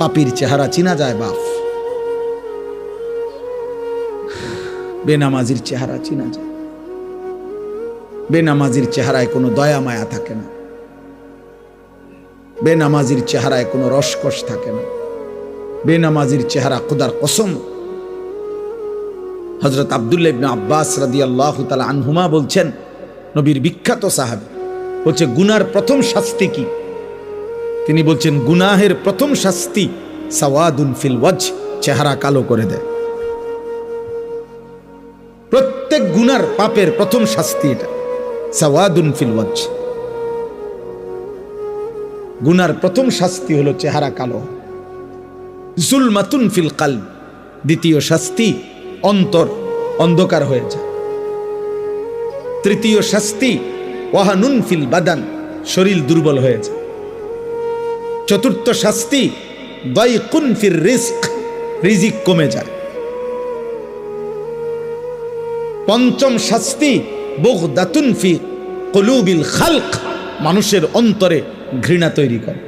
পাপীর চেহারা চিনা যায় বাপ, বেনামাজির চেহারা চিনা যায়। বেনামাজির চেহারায় কোনো দয়া মায়া থাকে না, বেনামাজির চেহারায় কোনো রসকস থাকে না, বেনামাজির চেহারা খোদার কসম। হযরত আব্দুল্লাহ ইবনে আব্বাস রাদিয়াল্লাহু তাআলা আনহুমা বলছেন, নবীর বিখ্যাত সাহাবী, বলছে গুনার প্রথম শাস্তি কি? তিনি বলছেন গুনাহের প্রথম শাস্তি সাওয়াদুন ফিল ওয়াজহ, চেহারা কালো করে দেয়। প্রত্যেক গুনার পাপের প্রথম শাস্তি এটা, সাওয়াদুন ফিল ওয়াজহ। গুনার প্রথম শাস্তি হলো চেহারা কালো। জুলমাতুন ফিল কলব, দ্বিতীয় শাস্তি অন্তর অন্ধকার হয়ে যায়। তৃতীয় শাস্তি ওয়াহানুন ফিল বাদান, শরীর দুর্বল হয়ে যায়। চতুর্থ শাস্তি দাইকুন ফির রিজক, রিজিক কমে যায়। পঞ্চম শাস্তি বুগদাতুন ফি কুলুবিল খালক, মানুষের অন্তরে ঘৃণা তৈরি করে।